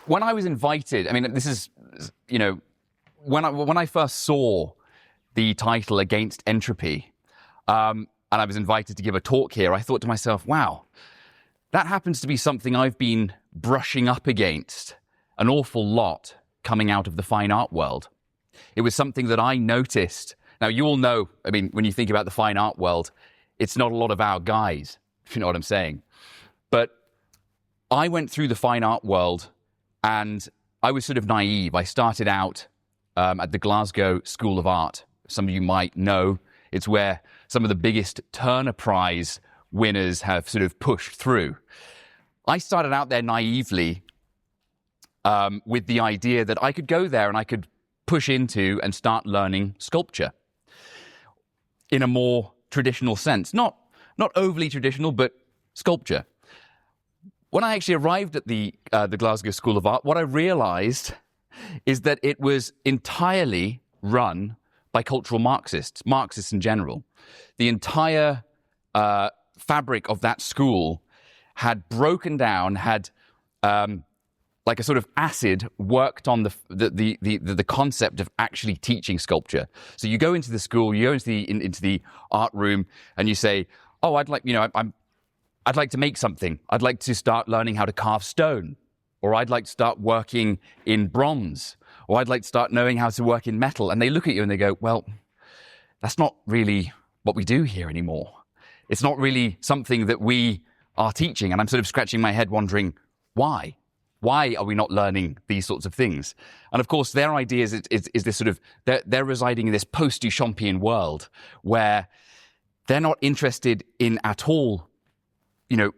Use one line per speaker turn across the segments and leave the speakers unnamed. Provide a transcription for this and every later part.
when I was invited, I mean, this is, when I first saw the title Against Entropy, and I was invited to give a talk here, I thought to myself, wow, that happens to be something I've been brushing up against an awful lot coming out of the fine art world. It was something that I noticed. Now, you all know, I mean, when you think about the fine art world, it's not a lot of our guys, if you know what I'm saying. But I went through the fine art world and I was sort of naive. I started out at the Glasgow School of Art. Some of you might know it's where some of the biggest Turner Prize winners have sort of pushed through. I started out there naively with the idea that I could go there and I could push into and start learning sculpture in a more traditional sense. Not overly traditional, but sculpture. When I actually arrived at the Glasgow School of Art, what I realized is that it was entirely run by cultural Marxists in general. The entire fabric of that school had broken down, had like a sort of acid worked on the concept of actually teaching sculpture. So you go into the school, you go into the art room, and you say, "Oh, I'd like to make something. I'd like to start learning how to carve stone, or I'd like to start working in bronze, or I'd like to start knowing how to work in metal." And they look at you and they go, "Well, that's not really what we do here anymore. It's not really something that we are teaching." And I'm sort of scratching my head wondering, why? Why are we not learning these sorts of things? And of course, their idea is this sort of, they're residing in this post-Duchampian world where they're not interested in at all,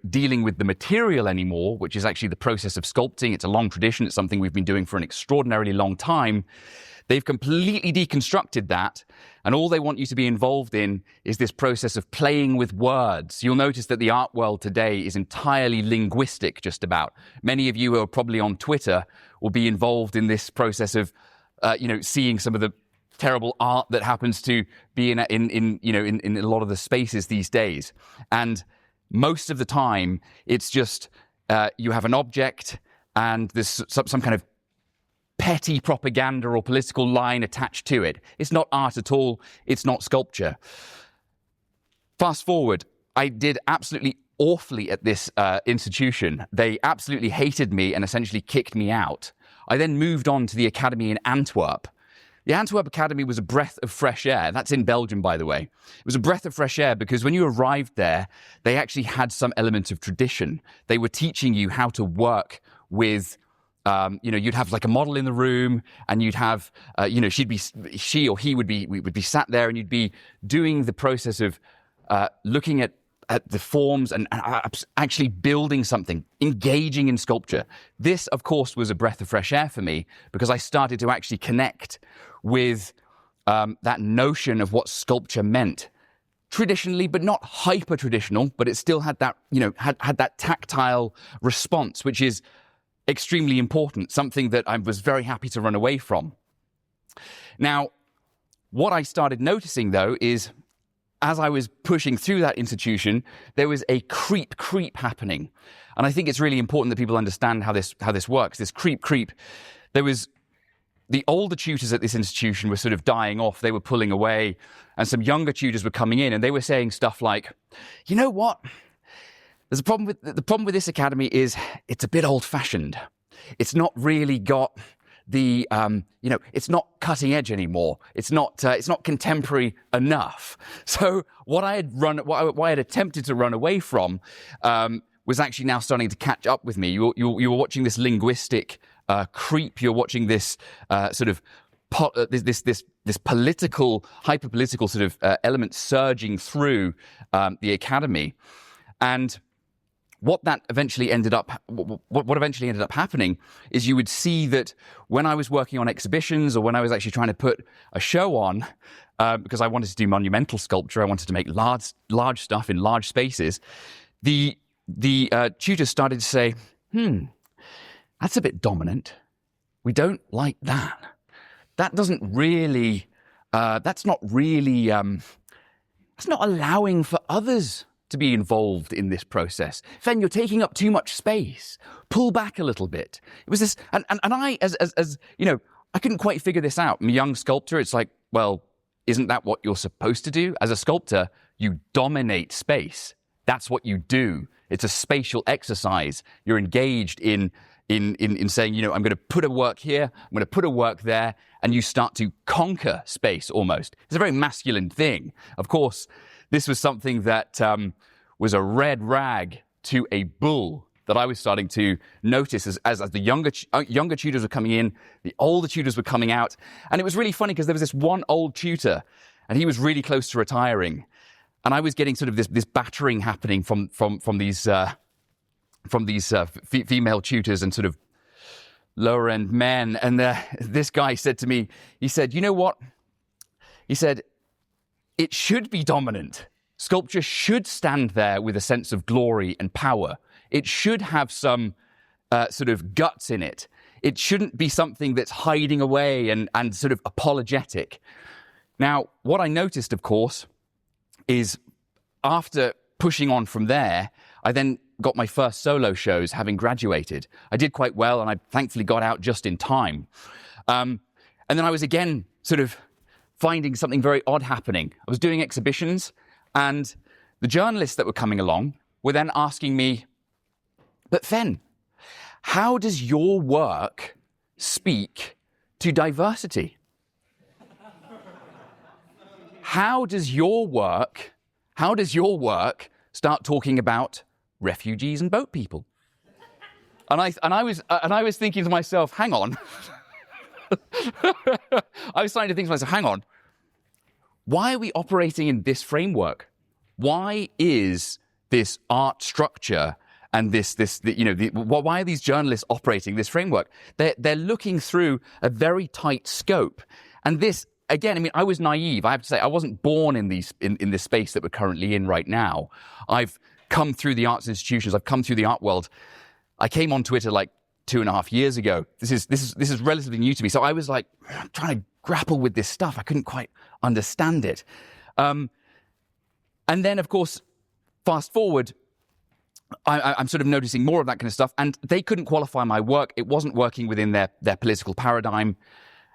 dealing with the material anymore, which is actually the process of sculpting. It's a long tradition. It's something we've been doing for an extraordinarily long time. They've completely deconstructed that, and all they want you to be involved in is this process of playing with words. You'll notice that the art world today is entirely linguistic, just about. Many of you who are probably on Twitter will be involved in this process of, seeing some of the terrible art that happens to be in a lot of the spaces these days. And most of the time, it's just you have an object and there's some kind of petty propaganda or political line attached to it. It's not art at all. It's not sculpture. Fast forward, I did absolutely awfully at this institution. They absolutely hated me and essentially kicked me out. I then moved on to the academy in Antwerp. The Antwerp Academy was a breath of fresh air. That's in Belgium, by the way. It was a breath of fresh air because when you arrived there, they actually had some element of tradition. They were teaching you how to work with, you'd have like a model in the room, and you'd have, she or he would be sat there, and you'd be doing the process of looking at the forms and actually building something, engaging in sculpture. This, of course, was a breath of fresh air for me because I started to actually connect with that notion of what sculpture meant traditionally, but not hyper traditional, but it still had that, had that tactile response, which is extremely important, something that I was very happy to run away from. Now, what I started noticing, though, is as I was pushing through that institution, there was a creep happening. And I think it's really important that people understand how this works. This creep. There was the older tutors at this institution were sort of dying off. They were pulling away, and some younger tutors were coming in, and they were saying stuff like, "You know what? There's a problem with the problem with this academy is it's a bit old-fashioned. It's not really got the it's not cutting edge anymore. It's not contemporary enough." So what I had attempted to run away from was actually now starting to catch up with me. You were watching this linguistic creep. You're watching this sort of this political, hyper-political sort of element surging through the academy, and what eventually ended up happening is you would see that when I was working on exhibitions or when I was actually trying to put a show on, because I wanted to do monumental sculpture, I wanted to make large stuff in large spaces, the tutors started to say, that's a bit dominant. We don't like that. That doesn't really, that's not allowing for others to be involved in this process. Fen, you're taking up too much space. Pull back a little bit. It was this, and I, as you know, I couldn't quite figure this out. I'm a young sculptor. It's like, well, isn't that what you're supposed to do? As a sculptor, you dominate space. That's what you do. It's a spatial exercise. You're engaged in saying, you know, I'm going to put a work here, I'm going to put a work there, and you start to conquer space almost. It's a very masculine thing. Of course, this was something that was a red rag to a bull that I was starting to notice as the younger tutors were coming in, the older tutors were coming out. And it was really funny because there was this one old tutor, and he was really close to retiring. And I was getting sort of this battering happening from these female tutors and sort of lower end men. And this guy said to me, he said, you know what? He said, it should be dominant. Sculpture should stand there with a sense of glory and power. It should have some sort of guts in it. It shouldn't be something that's hiding away and sort of apologetic. Now, what I noticed, of course, is after pushing on from there, I then got my first solo shows having graduated. I did quite well, and I thankfully got out just in time. And then I was again sort of finding something very odd happening. I was doing exhibitions, and the journalists that were coming along were then asking me, but Fen, how does your work speak to diversity? How does your work start talking about refugees and boat people? And I was thinking to myself, hang on. I was starting to think to myself, hang on. Why are we operating in this framework? Why is this art structure and why are these journalists operating this framework? They're looking through a very tight scope. And this, again, I mean, I was naive. I have to say, I wasn't born in this space that we're currently in right now. I've come through the arts institutions. I've come through the art world. I came on Twitter like 2.5 years ago. This is relatively new to me. So I was like trying to grapple with this stuff. I couldn't quite understand it. And then, of course, fast forward, I'm sort of noticing more of that kind of stuff. And they couldn't qualify my work. It wasn't working within their political paradigm.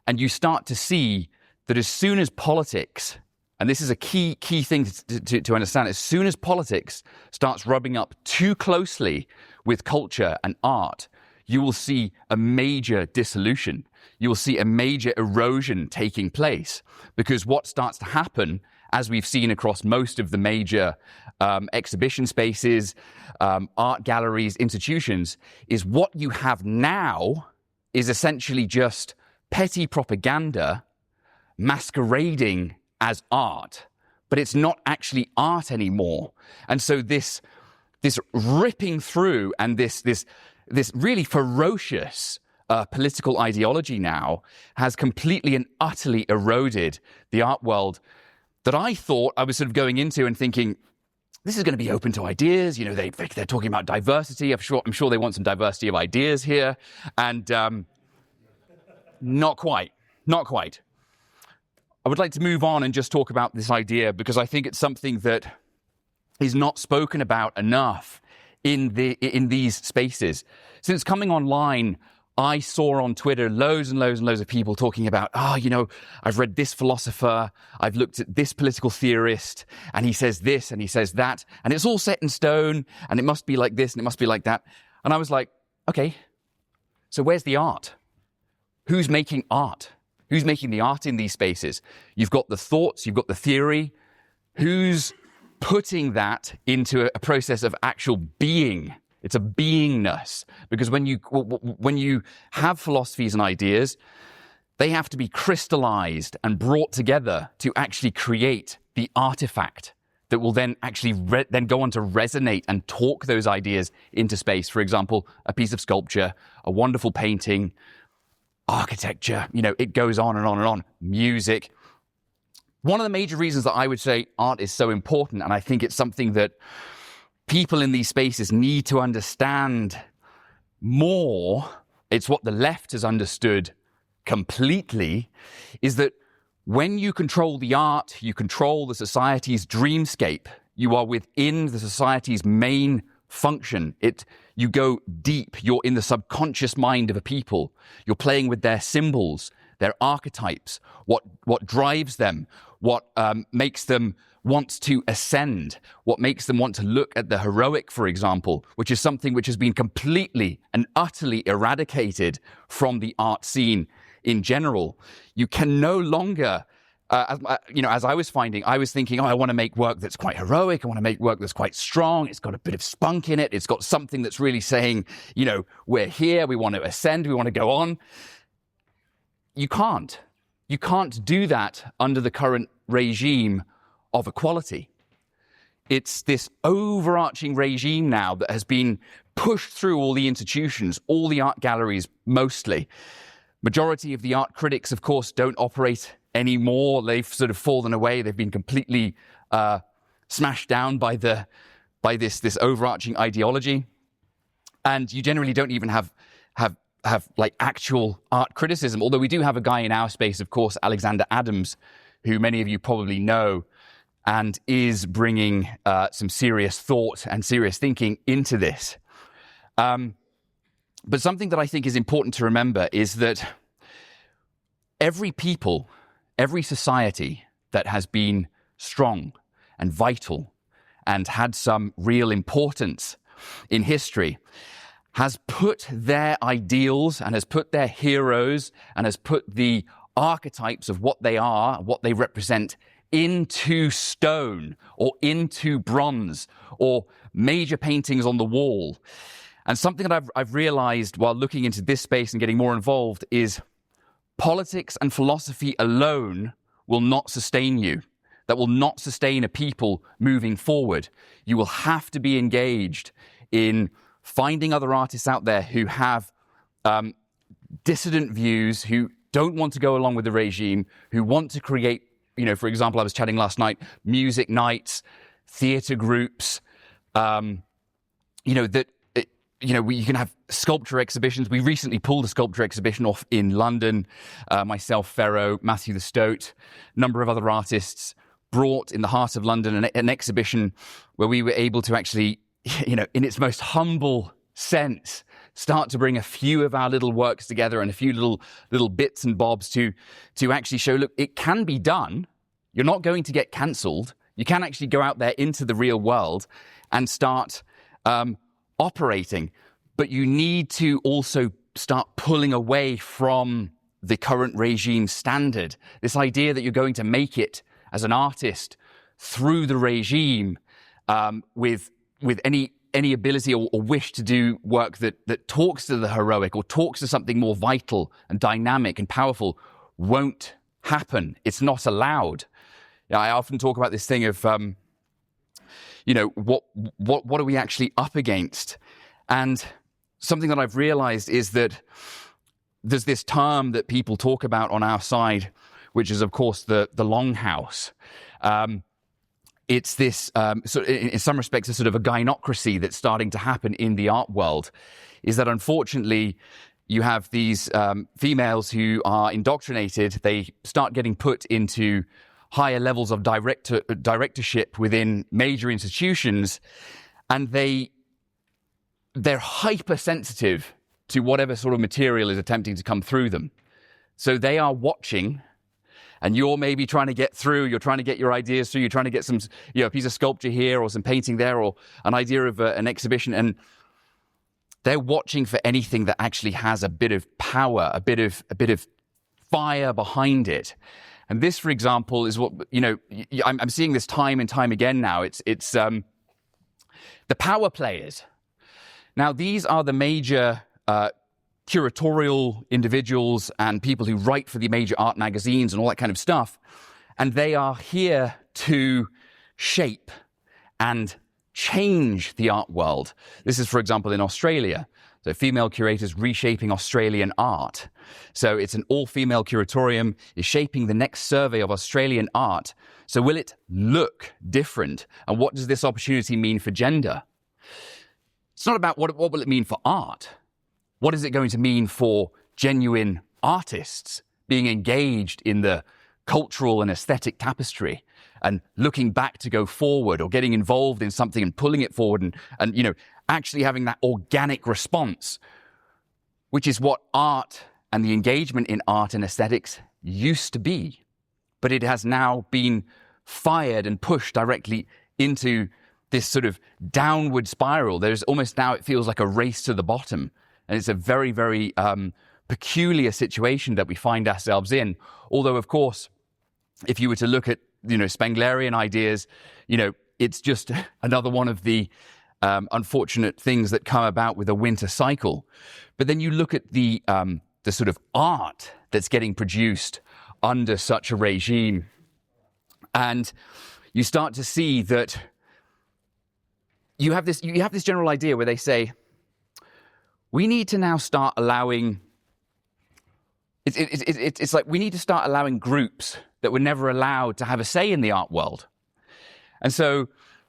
And you start to see that as soon as politics, and this is a key thing to understand, as soon as politics starts rubbing up too closely with culture and art, you will see a major dissolution. You will see a major erosion taking place, because what starts to happen, as we've seen across most of the major exhibition spaces, art galleries, institutions, is what you have now is essentially just petty propaganda masquerading as art, but it's not actually art anymore. And so this ripping through and this really ferocious political ideology now has completely and utterly eroded the art world that I thought I was sort of going into and thinking, this is going to be open to ideas. You know, they're talking about diversity. I'm sure they want some diversity of ideas here. And not quite. I would like to move on and just talk about this idea, because I think it's something that is not spoken about enough in these spaces. Since coming online, I saw on Twitter loads and loads and loads of people talking about, I've read this philosopher, I've looked at this political theorist, and he says this and he says that, and it's all set in stone, and it must be like this and it must be like that. And I was like, okay, so where's the art? Who's making art? Who's making the art in these spaces? You've got the thoughts, you've got the theory. Who's putting that into a process of actual being? It's a beingness, because when you have philosophies and ideas, they have to be crystallized and brought together to actually create the artifact that will then actually then go on to resonate and talk those ideas into space. For example, a piece of sculpture, a wonderful painting, architecture, it goes on and on and on. Music. One of the major reasons that I would say art is so important, and I think it's something that people in these spaces need to understand more, it's what the left has understood completely, is that when you control the art, you control the society's dreamscape You are within the society's main function. You go deep. You're in the subconscious mind of a people. You're playing with their symbols, their archetypes, what drives them, what makes them want to ascend, what makes them want to look at the heroic, for example, which is something which has been completely and utterly eradicated from the art scene in general. You can no longer, as I was finding, I was thinking, I want to make work that's quite heroic. I want to make work that's quite strong. It's got a bit of spunk in it. It's got something that's really saying, we're here. We want to ascend. We want to go on. You can't. You can't do that under the current regime of equality. It's this overarching regime now that has been pushed through all the institutions, all the art galleries mostly. Majority of the art critics, of course, don't operate anymore. They've sort of fallen away. They've been completely smashed down by this overarching ideology. And you generally don't even have like actual art criticism, although we do have a guy in our space, of course, Alexander Adams, who many of you probably know, and is bringing some serious thought and serious thinking into this. But something that I think is important to remember is that every people, every society that has been strong and vital and had some real importance in history has put their ideals and has put their heroes and has put the archetypes of what they are, what they represent, into stone or into bronze or major paintings on the wall. And something that I've realized while looking into this space and getting more involved is politics and philosophy alone will not sustain you. That will not sustain a people moving forward. You will have to be engaged in finding other artists out there who have dissident views, who don't want to go along with the regime, who want to create, for example, I was chatting last night, music nights, theatre groups, you can have sculpture exhibitions. We recently pulled a sculpture exhibition off in London. Myself, Ferro, Matthew the Stoat, a number of other artists brought in the heart of London an exhibition where we were able to actually, in its most humble sense, start to bring a few of our little works together and a few little bits and bobs to actually show, look, it can be done. You're not going to get cancelled. You can actually go out there into the real world and start operating. But you need to also start pulling away from the current regime standard. This idea that you're going to make it as an artist through the regime with any ability or wish to do work that talks to the heroic or talks to something more vital and dynamic and powerful won't happen. It's not allowed. I often talk about this thing of, what are we actually up against? And something that I've realized is that there's this term that people talk about on our side, which is, of course, the longhouse. It's this, in some respects, a sort of a gynocracy that's starting to happen in the art world, is that unfortunately you have these females who are indoctrinated. They start getting put into higher levels of directorship within major institutions, and they're hypersensitive to whatever sort of material is attempting to come through them. So they are watching, and you're maybe trying to get through, you're trying to get your ideas through, you're trying to get some, a piece of sculpture here or some painting there or an idea of an exhibition, and they're watching for anything that actually has a bit of power, a bit of fire behind it. And this, for example, is what, I'm seeing this time and time again now. It's the power players. Now, these are the major curatorial individuals and people who write for the major art magazines and all that kind of stuff. And they are here to shape and change the art world. This is, for example, in Australia. So female curators reshaping Australian art. So it's an all-female curatorium is shaping the next survey of Australian art. So will it look different? And what does this opportunity mean for gender? It's not about what will it mean for art. What is it going to mean for genuine artists being engaged in the cultural and aesthetic tapestry and looking back to go forward, or getting involved in something and pulling it forward, and you know, actually having that organic response, which is what art and the engagement in art and aesthetics used to be. But it has now been fired and pushed directly into this sort of downward spiral. There's almost now, it feels like a race to the bottom. And it's a very, very peculiar situation that we find ourselves in. Although, of course, if you were to look at, you know, Spenglerian ideas, you know, it's just another one of the unfortunate things that come about with a winter cycle. But then you look at the sort of art that's getting produced under such a regime, and you start to see that you have this general idea where they say, we need to now start allowing, it's like we need to start allowing groups that were never allowed to have a say in the art world. And so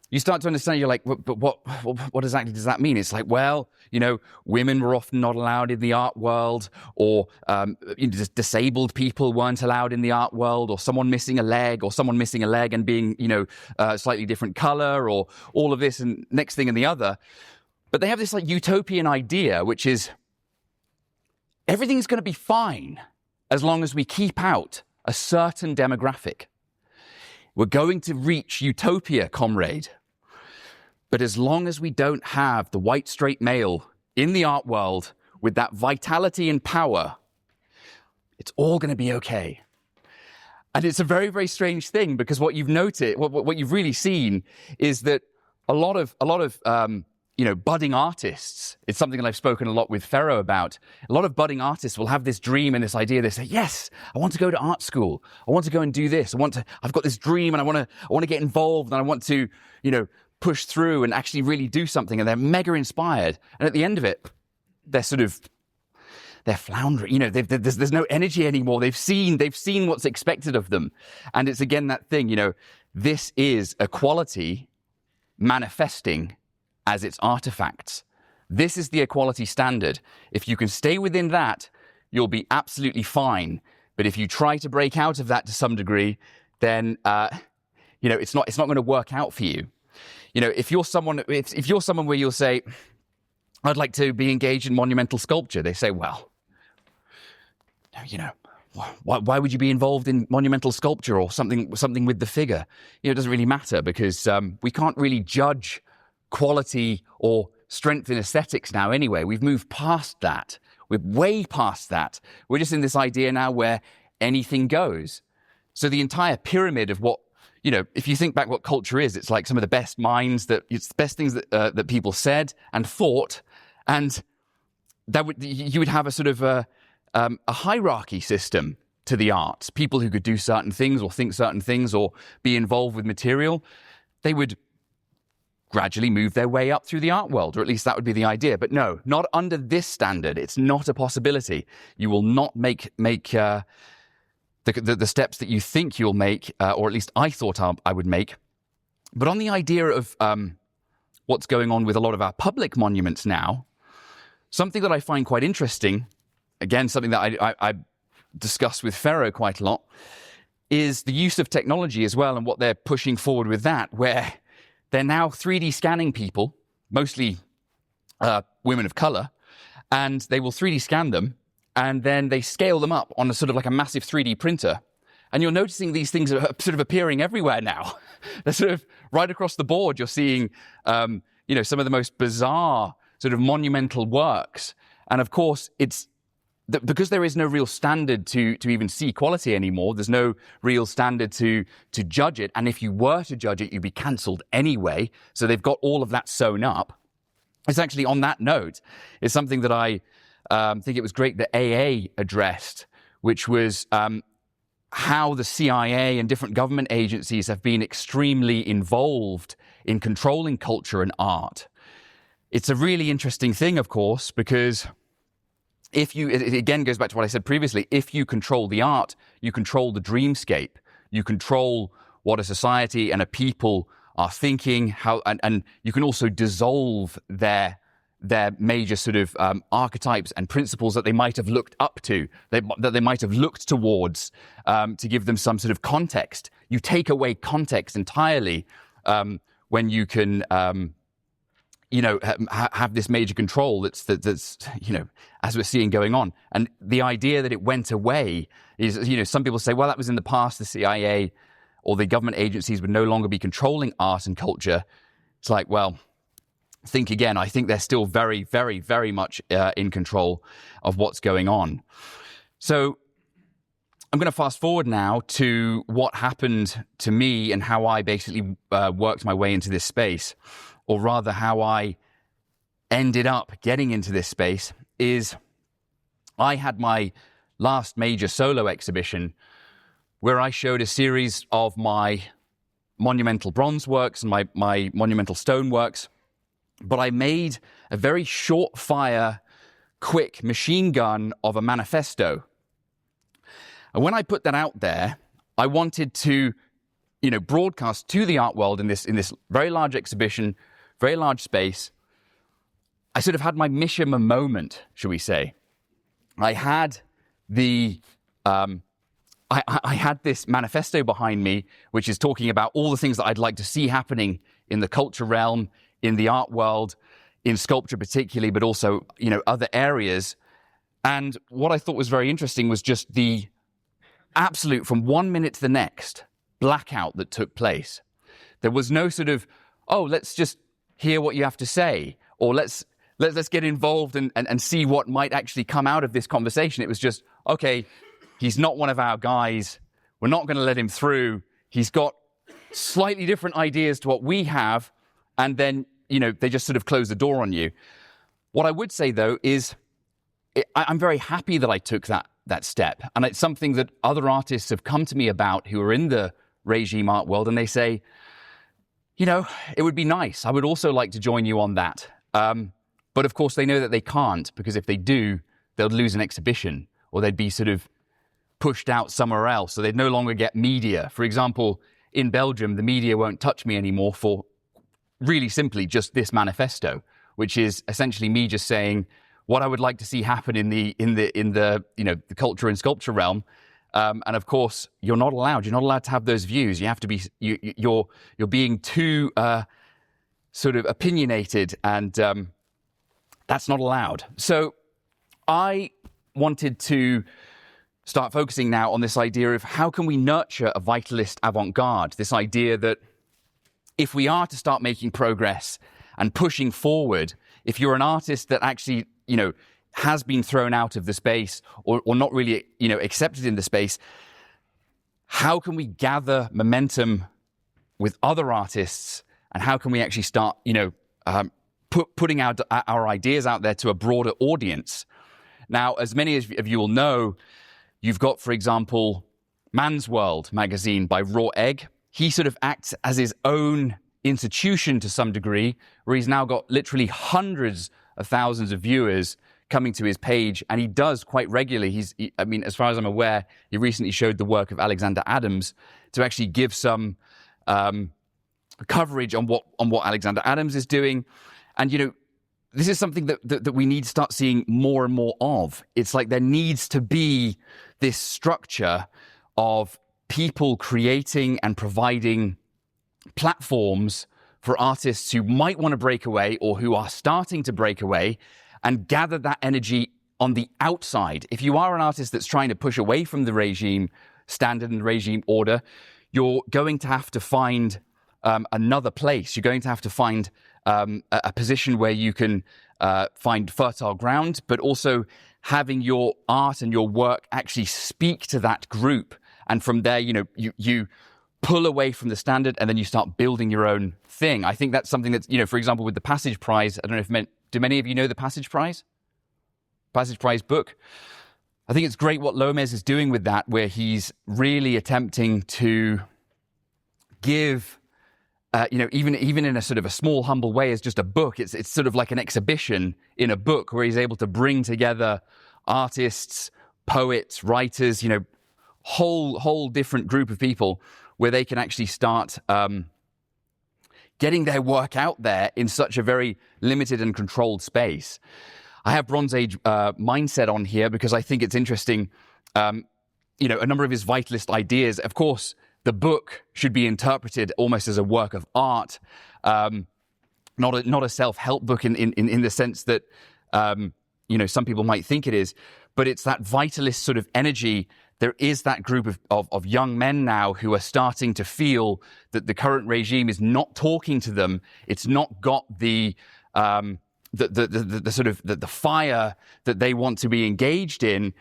you start to understand, you're like, but what exactly does that mean? It's like, well, you know, women were often not allowed in the art world, or disabled people weren't allowed in the art world, or someone missing a leg and being, you know, slightly different color, or all of this and next thing and the other. But they have this like utopian idea, which is everything's going to be fine as long as we keep out a certain demographic. We're going to reach utopia, comrade. But as long as we don't have the white straight male in the art world with that vitality and power, it's all going to be okay. And it's a very, very strange thing, because what you've noted, what you've really seen, is that a lot of you know, budding artists, it's something that I've spoken a lot with Ferro about. A lot of budding artists will have this dream and this idea. They say, yes, I want to go to art school. I want to go and do this. I've got this dream, and I want to get involved, and I want to, you know, push through and actually really do something. And they're mega inspired. And at the end of it, they're floundering. You know, there's no energy anymore. They've seen what's expected of them. And it's again that thing, you know, this is equality manifesting as its artifacts. This is the equality standard. If you can stay within that, you'll be absolutely fine. But if you try to break out of that to some degree, then you know, it's not going to work out for you. You know, if you're someone where you'll say, I'd like to be engaged in monumental sculpture, they say, well, you know, why would you be involved in monumental sculpture or something with the figure? You know, it doesn't really matter, because we can't really judge quality or strength in aesthetics now anyway. We've moved past that. We're way past that. We're just in this idea now where anything goes. So the entire pyramid of what, you know, if you think back what culture is, it's like some of the best minds, it's the best things that people said and thought, and you would have a sort of a hierarchy system to the arts. People who could do certain things or think certain things or be involved with material, they would gradually move their way up through the art world, or at least that would be the idea. But no, not under this standard. It's not a possibility. You will not make the steps that you think you'll make, or at least I thought I would make. But on the idea of what's going on with a lot of our public monuments now, something that I find quite interesting, again, something that I discuss with Ferro quite a lot, is the use of technology as well, and what they're pushing forward with that, where they're now 3D scanning people, mostly women of color, and they will 3D scan them, and then they scale them up on a sort of like a massive 3D printer. And you're noticing these things are sort of appearing everywhere now. They're sort of right across the board. You're seeing, you know, some of the most bizarre sort of monumental works. And of course, it's because there is no real standard to even see quality anymore. There's no real standard to judge it. And if you were to judge it, you'd be cancelled anyway. So they've got all of that sewn up. It's actually on that note, it's something that I think it was great that AA addressed, which was how the CIA and different government agencies have been extremely involved in controlling culture and art. It's a really interesting thing, of course, because it again goes back to what I said previously. If you control the art, you control the dreamscape. You control what a society and a people are thinking, and you can also dissolve their their major sort of archetypes and principles that they might have looked up to, that they might have looked towards to give them some sort of context. You take away context entirely when you can, have this major control that's as we're seeing going on. And the idea that it went away is, some people say, well, that was in the past. The CIA or the government agencies would no longer be controlling art and culture. It's like, well, think again. I think they're still very, very, very much in control of what's going on. So I'm going to fast forward now to what happened to me and how I basically worked my way into this space, or rather how I ended up getting into this space. Is I had my last major solo exhibition where I showed a series of my monumental bronze works and my monumental stone works. But I made a very short fire, quick machine gun of a manifesto. And when I put that out there, I wanted to, broadcast to the art world in this very large exhibition, very large space. I sort of had my Mishima moment, shall we say. I had I had this manifesto behind me, which is talking about all the things that I'd like to see happening in the culture realm, in the art world, in sculpture particularly, but also, other areas. And what I thought was very interesting was just the absolute, from 1 minute to the next, blackout that took place. There was no sort of, oh, let's just hear what you have to say, or let's get involved and see what might actually come out of this conversation. It was just, okay, he's not one of our guys. We're not going to let him through. He's got slightly different ideas to what we have. And then, they just sort of close the door on you. What I would say, though, is I'm very happy that I took that step. And it's something that other artists have come to me about who are in the regime art world. And they say, it would be nice. I would also like to join you on that. But of course, they know that they can't, because if they do, they'll lose an exhibition, or they'd be sort of pushed out somewhere else. So they'd no longer get media. For example, in Belgium, the media won't touch me anymore for really simply just this manifesto, which is essentially me just saying what I would like to see happen in the the culture and sculpture realm. And of course, you're not allowed to have those views. You have to be, you're being too sort of opinionated, and that's not allowed. So I wanted to start focusing now on this idea of how can we nurture a vitalist avant-garde, this idea that if we are to start making progress and pushing forward, if you're an artist that actually, has been thrown out of the space or not really, accepted in the space, how can we gather momentum with other artists, and how can we actually start, putting out our ideas out there to a broader audience? Now, as many of you will know, you've got, for example, Man's World magazine by Raw Egg. He sort of acts as his own institution to some degree, where he's now got literally hundreds of thousands of viewers coming to his page, and he does quite regularly. As far as I'm aware, he recently showed the work of Alexander Adams to actually give some coverage on what Alexander Adams is doing. And, this is something that we need to start seeing more and more of. It's like there needs to be this structure of people creating and providing platforms for artists who might want to break away or who are starting to break away, and gather that energy on the outside. If you are an artist that's trying to push away from the regime standard and regime order, you're going to have to find another place. You're going to have to find a position where you can find fertile ground, but also having your art and your work actually speak to that group. And from there, you pull away from the standard, and then you start building your own thing. I think that's something that's, for example, with the Passage Prize, I don't know if do many of you know the Passage Prize? Passage Prize book. I think it's great what Lomez is doing with that, where he's really attempting to give, even in a sort of a small, humble way, as just a book. It's sort of like an exhibition in a book, where he's able to bring together artists, poets, writers, whole different group of people, where they can actually start, getting their work out there in such a very limited and controlled space. I have Bronze Age mindset on here because I think it's interesting. A number of his Vitalist ideas. Of course, the book should be interpreted almost as a work of art, not a self-help book in the sense that some people might think it is. But it's that Vitalist sort of energy. There is that group of young men now who are starting to feel that the current regime is not talking to them. It's not got the sort of the fire that they want to be engaged in.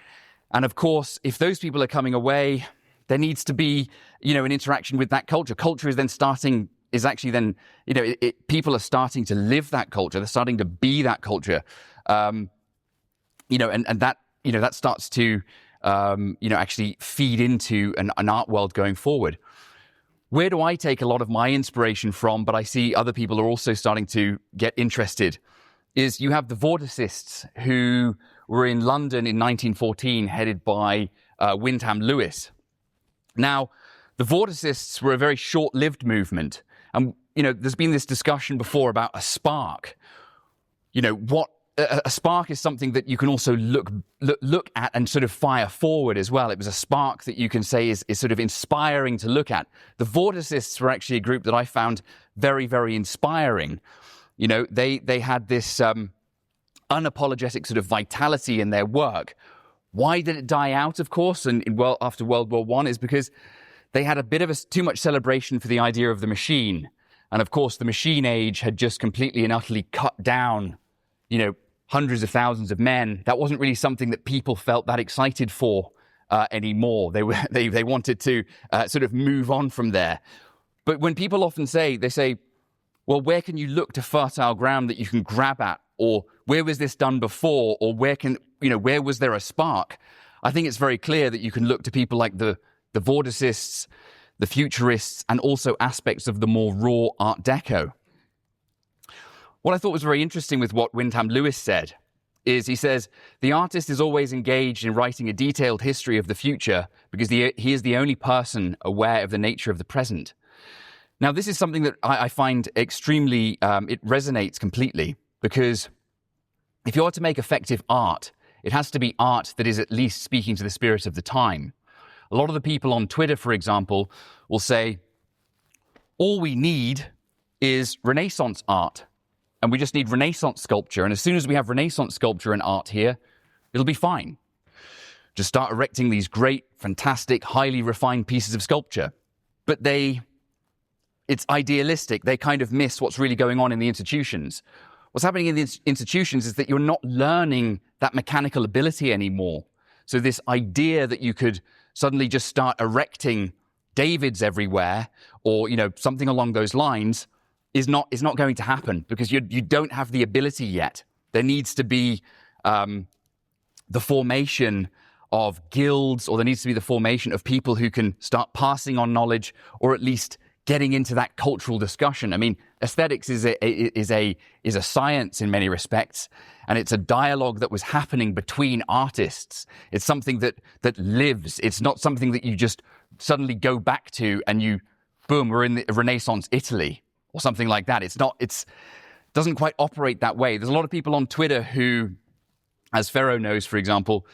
And of course, if those people are coming away, there needs to be, an interaction with that culture. Culture is actually people are starting to live that culture. They're starting to be that culture. And that starts to, actually feed into an art world going forward. Where do I take a lot of my inspiration from, but I see other people are also starting to get interested, is you have the Vorticists who were in London in 1914, headed by Wyndham Lewis. Now, the Vorticists were a very short-lived movement. And, there's been this discussion before about a spark. A spark is something that you can also look at and sort of fire forward as well. It was a spark that you can say is sort of inspiring to look at. The Vorticists were actually a group that I found very, very inspiring. They had this unapologetic sort of vitality in their work. Why did it die out, of course, after World War I, is because they had a bit of too much celebration for the idea of the machine. And of course, the machine age had just completely and utterly cut down, hundreds of thousands of men. That wasn't really something that people felt that excited for anymore. They wanted to sort of move on from there. But when people often say, well, where can you look to fertile ground that you can grab at? Or where was this done before? Or where was there a spark? I think it's very clear that you can look to people like the Vorticists, the Futurists, and also aspects of the more raw Art Deco. What I thought was very interesting with what Wyndham Lewis said is he says, the artist is always engaged in writing a detailed history of the future because he is the only person aware of the nature of the present. Now, this is something that I find extremely, it resonates completely, because if you are to make effective art, it has to be art that is at least speaking to the spirit of the time. A lot of the people on Twitter, for example, will say, all we need is Renaissance art, and we just need Renaissance sculpture. And as soon as we have Renaissance sculpture and art here, it'll be fine. Just start erecting these great, fantastic, highly refined pieces of sculpture. But it's idealistic. They kind of miss what's really going on in the institutions. What's happening in the institutions is that you're not learning that mechanical ability anymore. So this idea that you could suddenly just start erecting Davids everywhere, or something along those lines, is not going to happen, because you don't have the ability yet. There needs to be the formation of guilds, or there needs to be the formation of people who can start passing on knowledge, or at least getting into that cultural discussion. I mean, aesthetics is a science in many respects, and it's a dialogue that was happening between artists. It's something that lives. It's not something that you just suddenly go back to and boom, we're in the Renaissance Italy or something like that. It doesn't quite operate that way. There's a lot of people on Twitter who, as Ferro knows, for example,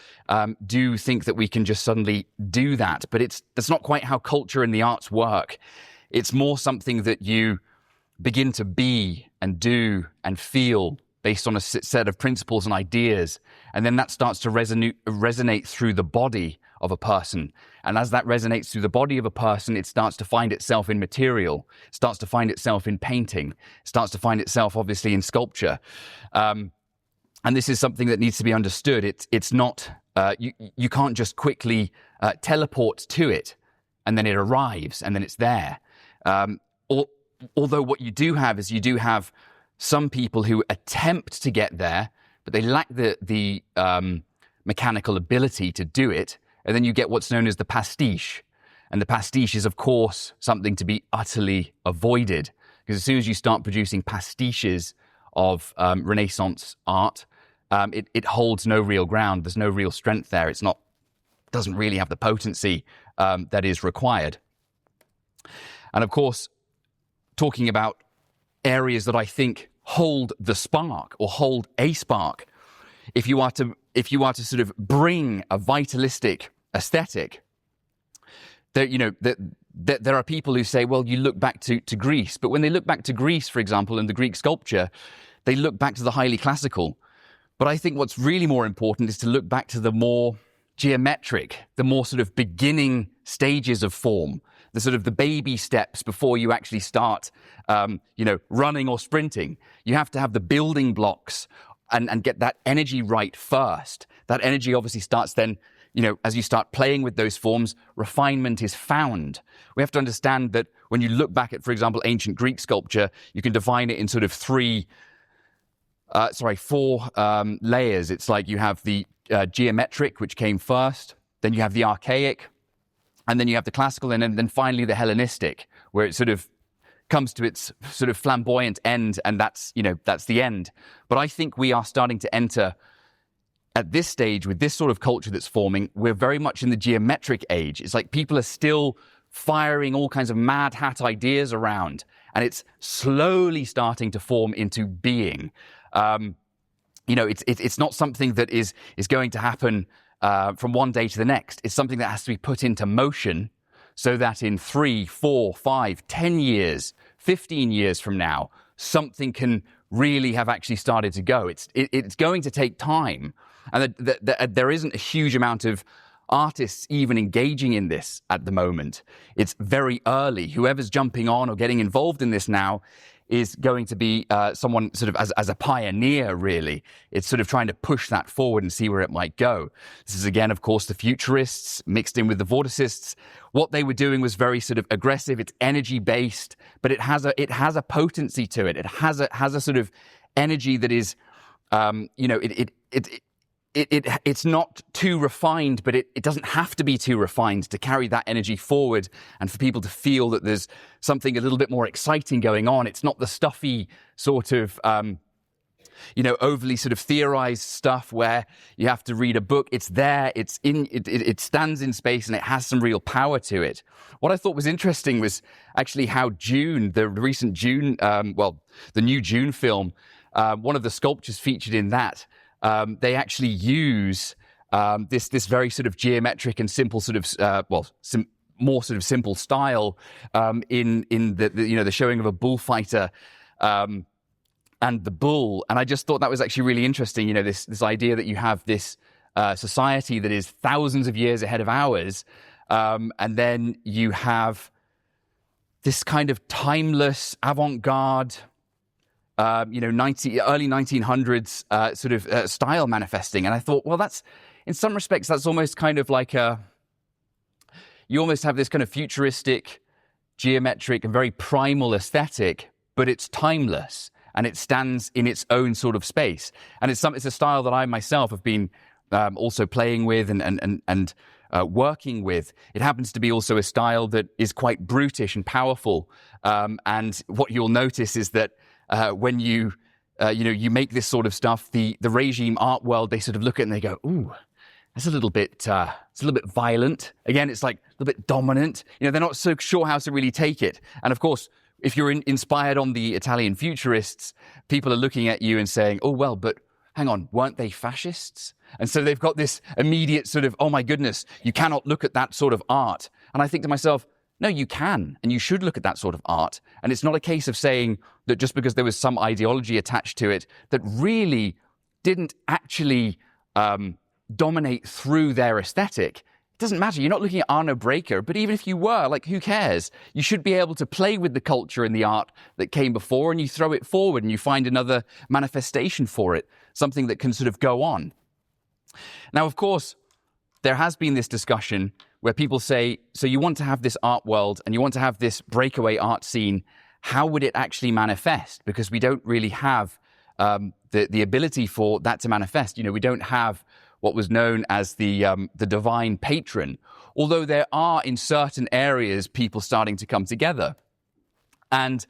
do think that we can just suddenly do that, but that's not quite how culture and the arts work. It's more something that you begin to be and do and feel based on a set of principles and ideas. And then that starts to resonate through the body of a person. And as that resonates through the body of a person, it starts to find itself in material, starts to find itself in painting, starts to find itself, obviously, in sculpture. And this is something that needs to be understood. It's not, you can't just quickly teleport to it, and then it arrives, and then it's there. Although what you do have is some people who attempt to get there, but they lack the mechanical ability to do it. And then you get what's known as the pastiche. And the pastiche is, of course, something to be utterly avoided. Because as soon as you start producing pastiches of Renaissance art, it holds no real ground. There's no real strength there. Doesn't really have the potency that is required. And of course, talking about areas that I think hold the spark or hold a spark. If you are to sort of bring a vitalistic aesthetic, there are people who say, well, you look back to Greece. But when they look back to Greece, for example, and the Greek sculpture, they look back to the highly classical. But I think what's really more important is to look back to the more geometric, the more sort of beginning stages of form, the sort of the baby steps before you actually start, running or sprinting. You have to have the building blocks and get that energy right first. That energy obviously starts then, as you start playing with those forms, refinement is found. We have to understand that when you look back at, for example, ancient Greek sculpture, you can define it in sort of four layers. It's like you have the geometric, which came first, then you have the archaic, and then you have the classical, and then finally the Hellenistic, where it sort of comes to its sort of flamboyant end, and that's the end. But I think we are starting to enter, at this stage, with this sort of culture that's forming, we're very much in the geometric age. It's like people are still firing all kinds of mad hat ideas around, and it's slowly starting to form into being. It's not something that is going to happen from one day to the next. It's something that has to be put into motion so that in 3, 4, 5, 10 years, 15 years from now, something can really have actually started to go. It's going to take time. And there isn't a huge amount of artists even engaging in this at the moment. It's very early. Whoever's jumping on or getting involved in this now is going to be someone sort of as a pioneer, really. It's sort of trying to push that forward and see where it might go. This is, again, of course, the Futurists mixed in with the Vorticists. What they were doing was very sort of aggressive. It's energy-based, but it has a potency to it. It has a sort of energy that is, it's not too refined, but it doesn't have to be too refined to carry that energy forward and for people to feel that there's something a little bit more exciting going on. It's not the stuffy sort of, overly sort of theorized stuff where you have to read a book. It's there, it stands in space, and it has some real power to it. What I thought was interesting was actually how the recent Dune, the new Dune film, one of the sculptures featured in that, they actually use this very sort of geometric and simple sort of more sort of simple style in the showing of a bullfighter and the bull. And I just thought that was actually really interesting. This idea that you have this society that is thousands of years ahead of ours, and then you have this kind of timeless avant-garde, early 1900s sort of style manifesting. And I thought, well, that's, in some respects, that's almost kind of like you almost have this kind of futuristic, geometric, and very primal aesthetic, but it's timeless, and it stands in its own sort of space. And it's a style that I myself have been also playing with and working with. It happens to be also a style that is quite brutish and powerful. And what you'll notice is that when you make this sort of stuff, the regime art world, they sort of look at it and they go, ooh, that's a little bit violent. Again, it's like a little bit dominant. They're not so sure how to really take it. And of course, if you're inspired on the Italian Futurists, people are looking at you and saying, oh, well, but hang on, weren't they fascists? And so they've got this immediate sort of, oh my goodness, you cannot look at that sort of art. And I think to myself, no, you can, and you should look at that sort of art. And it's not a case of saying that just because there was some ideology attached to it that really didn't actually dominate through their aesthetic. It doesn't matter. You're not looking at Arno Breker, but even if you were, like, who cares? You should be able to play with the culture and the art that came before, and you throw it forward and you find another manifestation for it, something that can sort of go on. Now, of course, there has been this discussion where people say, so you want to have this art world and you want to have this breakaway art scene, how would it actually manifest? Because we don't really have the ability for that to manifest. We don't have what was known as the divine patron, although there are in certain areas people starting to come together. And,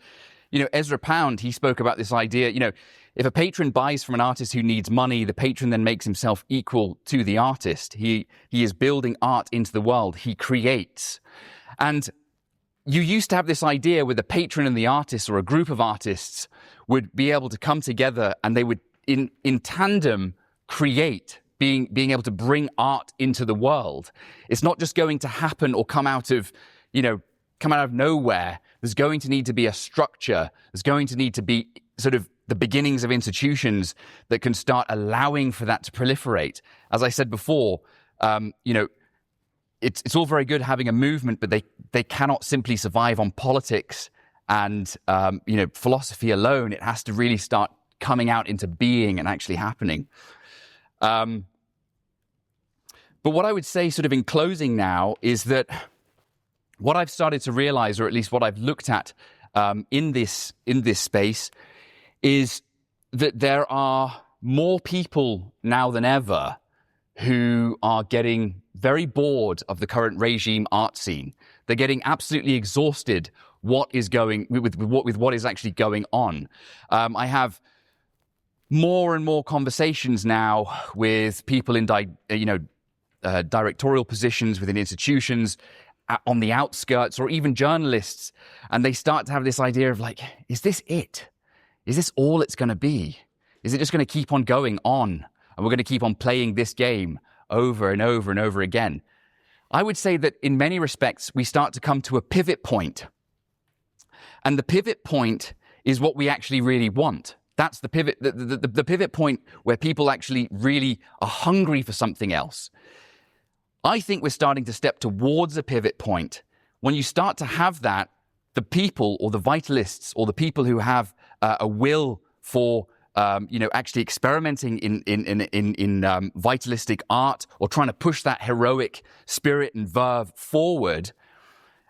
Ezra Pound, he spoke about this idea, if a patron buys from an artist who needs money, the patron then makes himself equal to the artist. He is building art into the world. He creates. And you used to have this idea where the patron and the artist, or a group of artists, would be able to come together and they would, in tandem, create, being able to bring art into the world. It's not just going to happen or come out of nowhere. There's going to need to be a structure. There's going to need to be sort of the beginnings of institutions that can start allowing for that to proliferate. As I said before, it's all very good having a movement, but they cannot simply survive on politics and philosophy alone. It has to really start coming out into being and actually happening. But what I would say sort of in closing now is that what I've started to realize, or at least what I've looked at in this space, is that there are more people now than ever who are getting very bored of the current regime art scene. They're getting absolutely exhausted with what is actually going on. I have more and more conversations now with people in directorial positions within institutions, on the outskirts, or even journalists, and they start to have this idea of like, is this it? Is this all it's going to be? Is it just going to keep on going on, and we're going to keep on playing this game over and over and over again? I would say that in many respects, we start to come to a pivot point. And the pivot point is what we actually really want. That's the pivot, the pivot point where people actually really are hungry for something else. I think we're starting to step towards a pivot point. When you start to have that, the people, or the vitalists, or the people who have a will for actually experimenting in vitalistic art, or trying to push that heroic spirit and verve forward,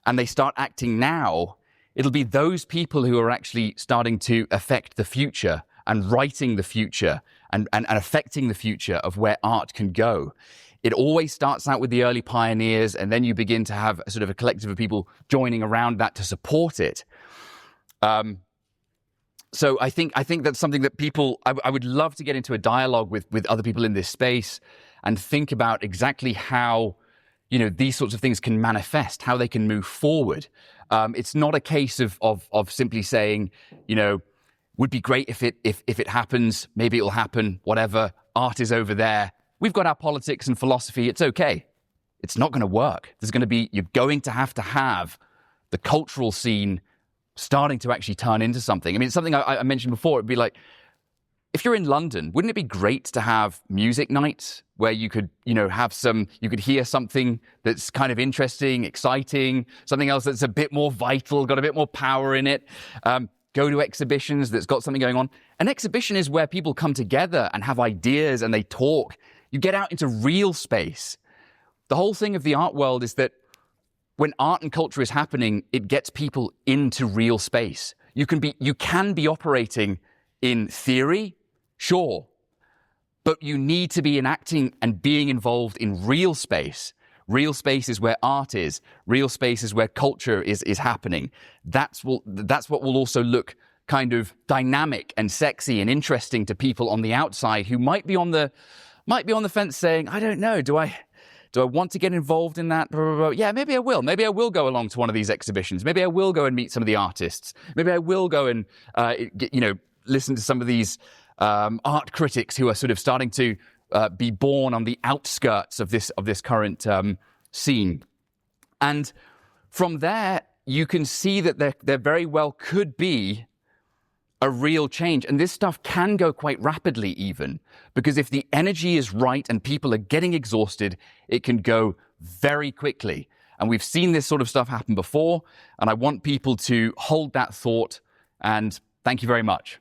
and they start acting now, it'll be those people who are actually starting to affect the future and writing the future and affecting the future of where art can go. It always starts out with the early pioneers, and then you begin to have a sort of a collective of people joining around that to support it. So I think that's something that I would love to get into a dialogue with other people in this space and think about exactly how, these sorts of things can manifest, how they can move forward. It's not a case of simply saying, would be great if it happens, maybe it'll happen, whatever, art is over there. We've got our politics and philosophy, it's okay. It's not going to work. You're going to have the cultural scene starting to actually turn into something. I mean, it's something I mentioned before. It'd be like, if you're in London, wouldn't it be great to have music nights where you could, you could hear something that's kind of interesting, exciting, something else that's a bit more vital, got a bit more power in it. Go to exhibitions that's got something going on. An exhibition is where people come together and have ideas and they talk. You get out into real space. The whole thing of the art world is that when art and culture is happening, it gets people into real space. You can be operating in theory, sure, but you need to be enacting and being involved in real space. Real space is where art is. Real space is where culture is happening. That's what will also look kind of dynamic and sexy and interesting to people on the outside who might be on the fence saying, I don't know, do I want to get involved in that? Blah, blah, blah. Yeah, maybe I will. Maybe I will go along to one of these exhibitions. Maybe I will go and meet some of the artists. Maybe I will go and listen to some of these art critics who are sort of starting to be born on the outskirts of this current scene. And from there, you can see that there very well could be a real change. And this stuff can go quite rapidly even, because if the energy is right and people are getting exhausted, it can go very quickly. And we've seen this sort of stuff happen before, and I want people to hold that thought, and thank you very much.